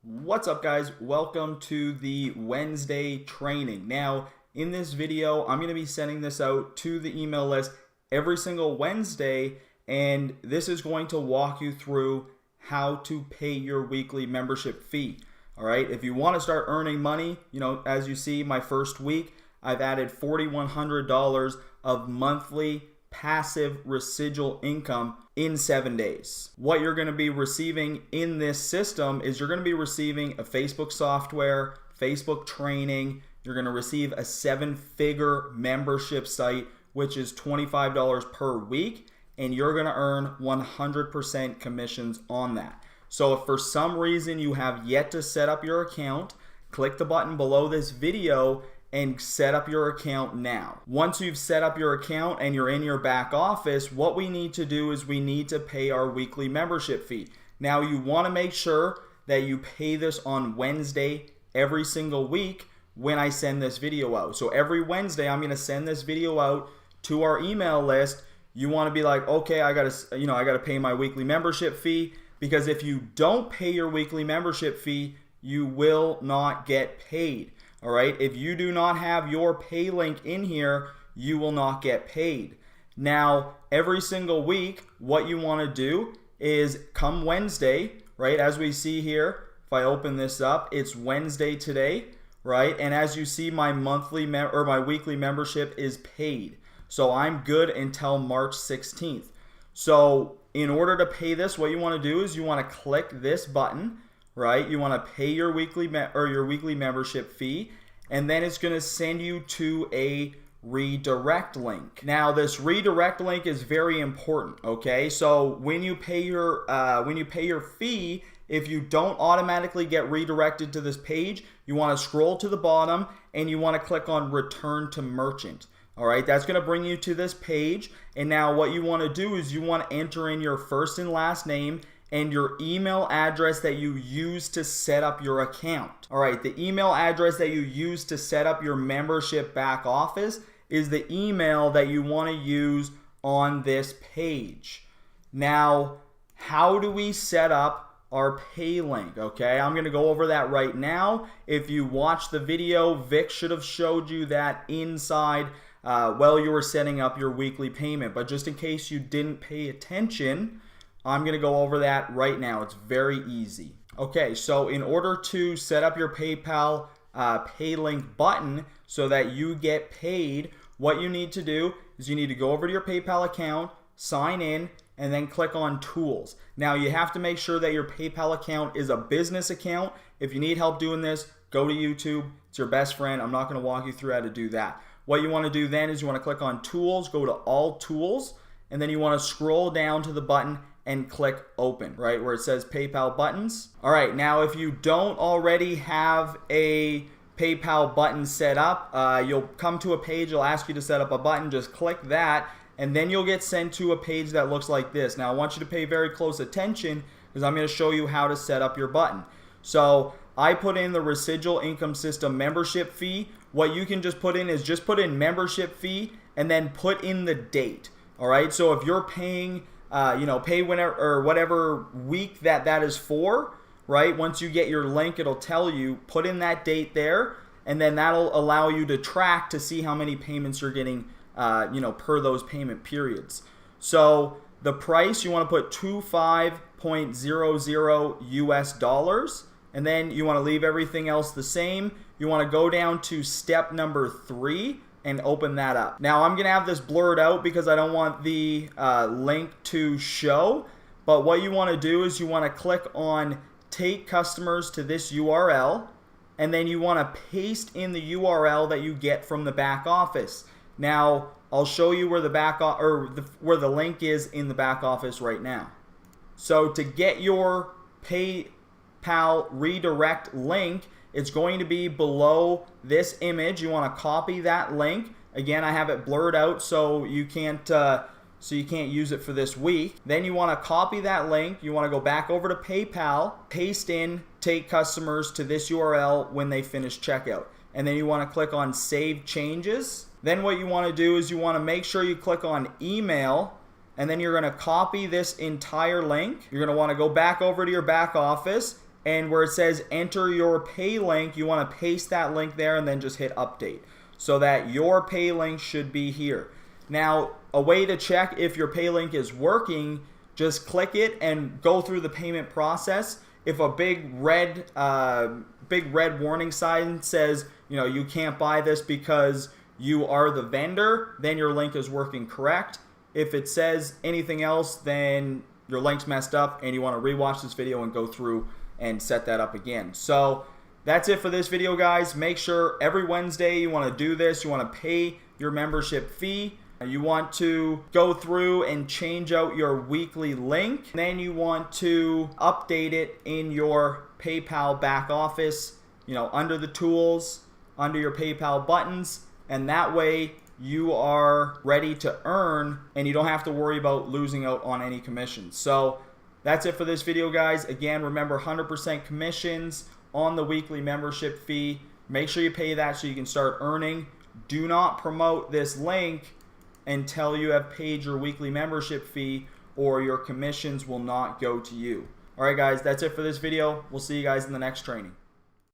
What's up, guys? Welcome to the Wednesday training. Now, in this video, I'm going to be sending this out to the email list every single Wednesday, and this is going to walk you through how to pay your weekly membership fee. All right, if you want to start earning money, as you see, my first week, I've added $4,100 of monthly passive residual income in 7 days. What you're going to be receiving in this system is you're going to be receiving a Facebook software, Facebook training. You're going to receive a 7-figure membership site, which is $25 per week, and you're going to earn 100% commissions on that. So if for some reason you have yet to set up your account, click the button below this video and set up your account now. Once you've set up your account and you're in your back office, what we need to do is we need to pay our weekly membership fee. Now, you want to make sure that you pay this on Wednesday every single week when I send this video out. So every Wednesday, I'm going to send this video out to our email list. You want to be like, okay, I got to pay my weekly membership fee, because if you don't pay your weekly membership fee, you will not get paid. All right, if you do not have your pay link in here, you will not get paid. Now, every single week, what you want to do is come Wednesday, right? As we see here, if I open this up, it's Wednesday today, right? And as you see, my my weekly membership is paid. So I'm good until March 16th. So in order to pay this, what you want to do is you want to click this button, right? You want to pay your weekly membership fee, and then it's going to send you to a redirect link. Now, this redirect link is very important, okay? So when you pay your fee, if you don't automatically get redirected to this page, you want to scroll to the bottom and you want to click on Return to Merchant. All right, that's going to bring you to this page. And now what you want to do is you want to enter in your first and last name and your email address that you use to set up your account. All right, the email address that you use to set up your membership back office is the email that you want to use on this page. Now, how do we set up our pay link? Okay, I'm going to go over that right now. If you watched the video, Vic should have showed you that inside while you were setting up your weekly payment. But just in case you didn't pay attention, I'm going to go over that right now. It's very easy. Okay, so in order to set up your PayPal pay link button so that you get paid, what you need to do is you need to go over to your PayPal account, sign in, and then click on Tools. Now, you have to make sure that your PayPal account is a business account. If you need help doing this, go to YouTube. It's your best friend. I'm not going to walk you through how to do that. What you want to do then is you want to click on Tools, go to All Tools, and then you want to scroll down to the button and click Open, right, where it says PayPal buttons. All right, now if you don't already have a PayPal button set up, you'll come to a page, it'll ask you to set up a button, just click that, and then you'll get sent to a page that looks like this. Now, I want you to pay very close attention because I'm going to show you how to set up your button. So I put in the residual income system membership fee. What you can just put in is just put in membership fee and then put in the date. All right, so if you're paying pay whenever or whatever week that is for, right? Once you get your link, it'll tell you, put in that date there, and then that'll allow you to track to see how many payments you're getting, per those payment periods. So the price, you want to put $25.00 US, and then you want to leave everything else the same. You want to go down to step number 3 and open that up. Now, I'm going to have this blurred out because I don't want the link to show, but what you want to do is you want to click on Take Customers to this URL, and then you want to paste in the URL that you get from the back office. Now, I'll show you where where the link is in the back office right now. So to get your PayPal redirect link, it's going to be below this image. You want to copy that link. Again, I have it blurred out so you can't use it for this week. Then you want to copy that link. You want to go back over to PayPal, paste in Take Customers to this URL when they finish checkout. And then you want to click on Save Changes. Then what you want to do is you want to make sure you click on Email, and then you're going to copy this entire link. You're going to want to go back over to your back office and where it says enter your pay link, you want to paste that link there and then just hit update so that your pay link should be here. Now, a way to check if your pay link is working, just click it and go through the payment process. If a big red warning sign says, you can't buy this because you are the vendor, then your link is working correct. If it says anything else, then your link's messed up and you want to rewatch this video and go through and set that up again. So that's it for this video, guys. Make sure every Wednesday you want to do this. You want to pay your membership fee. You want to go through and change out your weekly link. Then you want to update it in your PayPal back office, under the tools, under your PayPal buttons, and that way you are ready to earn and you don't have to worry about losing out on any commissions. So that's it for this video, guys. Again, remember 100% commissions on the weekly membership fee. Make sure you pay that so you can start earning. Do not promote this link until you have paid your weekly membership fee, or your commissions will not go to you. All right, guys, that's it for this video. We'll see you guys in the next training.